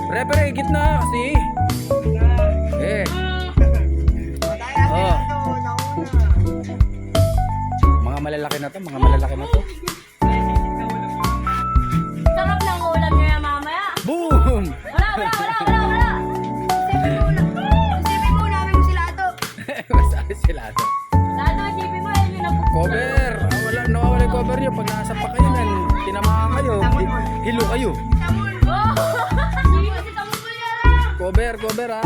Referee, gitna kasi. Eh. Oh. Mga malalaki na to, mga malalaki na to. Sarap ng ulam niya mamaya. Boom! Wala. Isipin mo namin mo sila ito. Masabi sila to. Lalo isipin mo, yun yung nabubuhay. Cover! Wala, nawawala yung cover nyo. Pag nasa pa kayo nan, tinamaan kayo. Hilo kayo. Oh! Kasi tamol niya lang. Cover ha.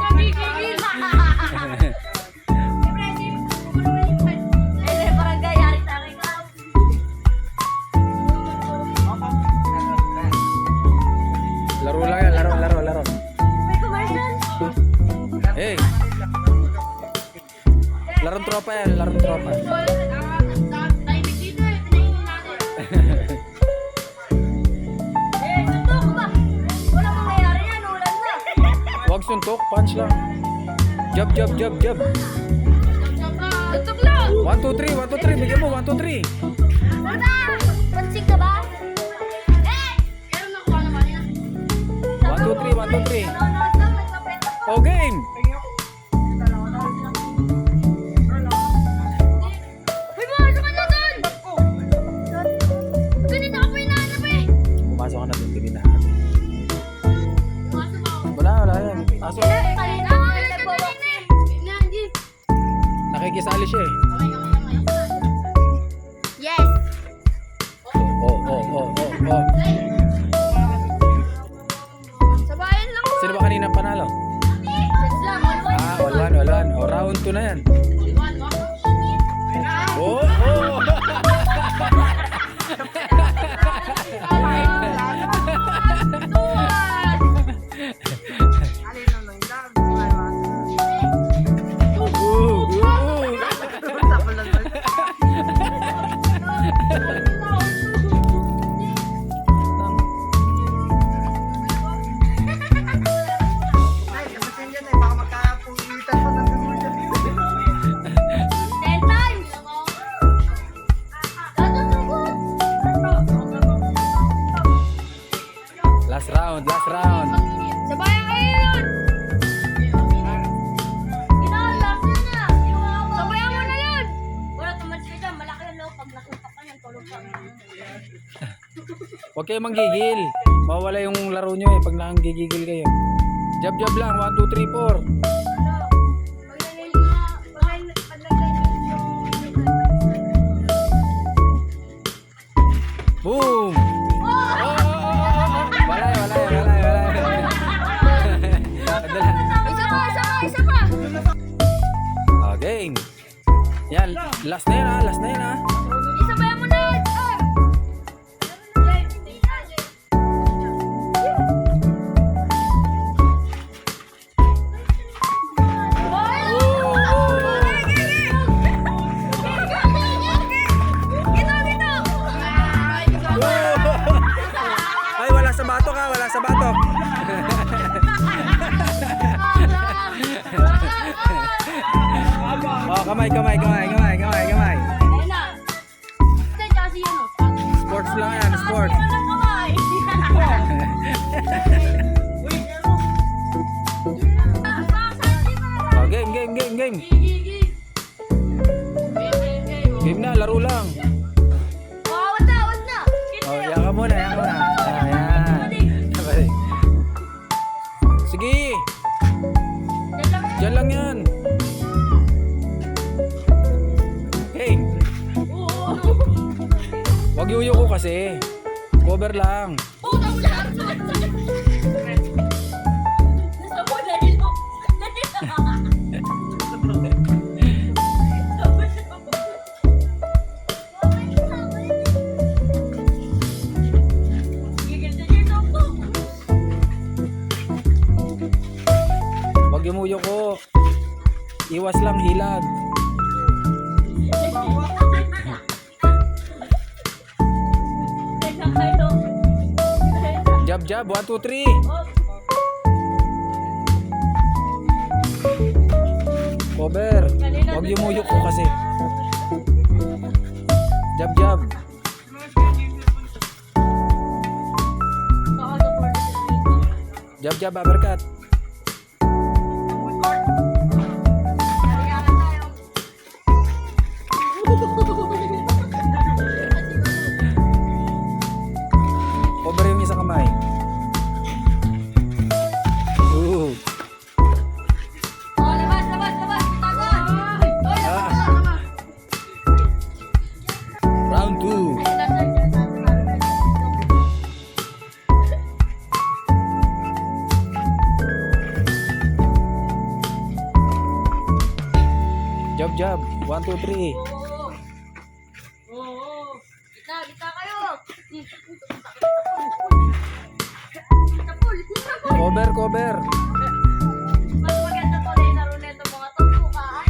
Nagigigil. Eh, parang gayari sa akin. Laro lang yan, laro. May commercial. Hey! Larong tropa yan, larong tropa. Tahimik dito eh. Pinainin natin. Eh, suntok ba? Wala mangyayari yan. Ulan na. Huwag suntok, punch lang. Jab. Suntok lang. 1, 2, 3, bigyan mo, 1, 2, 3. Wala! Pansig ka ba? Eh! Meron ako naman yan. 1, 2, 3. Oh, game! Uy, pumasok ka na doon! Ganito ako hinahanap eh! Pumasok ka na dun, ganina. Pumasok ako. Wala yan. Aso, Kanina, nagpo-walk eh. Hindi. nakikisali siya eh. Yes! Oh. Sabayan lang mo. Sino ba kanina panalo? Yes lang, one-one. Ah, walwan. Oh, round 2 na yan. Oh! Ten times! Last round. Sabayan kayo yun! Last na! Sabayan mo na yun! Wala tumads ka dyan, malaki ang loob. Pag nakita ka yan, tulog ka. Huwag kayo manggigil. Mawala yung laro nyo eh pag nanggigigil kayo. Jab lang. 1, 2, 3, 4. Boom! Walay. Isa pa! Oh, game. Yan, last na yan ha. Isabayan mo na yun! Ay, wala sa batok ha, wala sa batok. Oh, kamay. Ayun na. Ito, kasi yun, oh. Sports lang yan, sports. Walang kamay. Oh, game. Game na, laro lang. Oh, wag na. Oh, yan ka muna. Ayan. Sige, dyan lang yan. Hey, wag yuyuko kasi. Cover lang. Wag yumuyuko. Iwas lang hilag. Jab, 1, 2, 3. Cover. Huwag yumuyok ko kasi. Jab. Jab, jab, uppercut. Naliyakan tayo. Over yung isang kamay. Ooh. Oh, labas, labas, labas. Tagon. Hoy, labas, Ah. labas. Round 2. Ay, labas, labas, labas. Jab, jab. 1, 2, 3. Oo. Oo. Gita, gita kayo. Tapol. Cover, cover. Mas maganda to na yung laro neto mga to. Bukaan.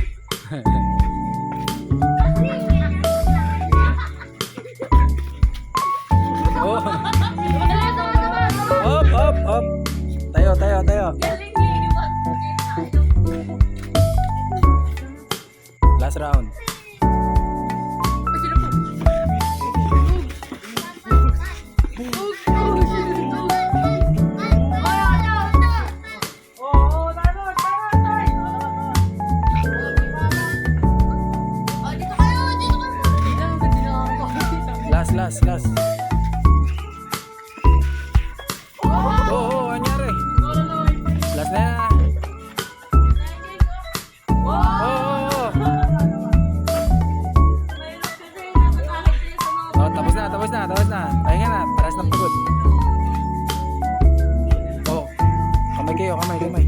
Oh. Dali, tama, tama, tama. Up, up, up. Tayo, tayo, tayo. Galing liwat. Last round. Last, last, last. Oh, oh, anyari. Last na. Oh, oh, oh. Oh, tapos na, tapos na, tapos na. Pahinga na, paras na pagod. Oh, kamay kayo, kamay, kamay.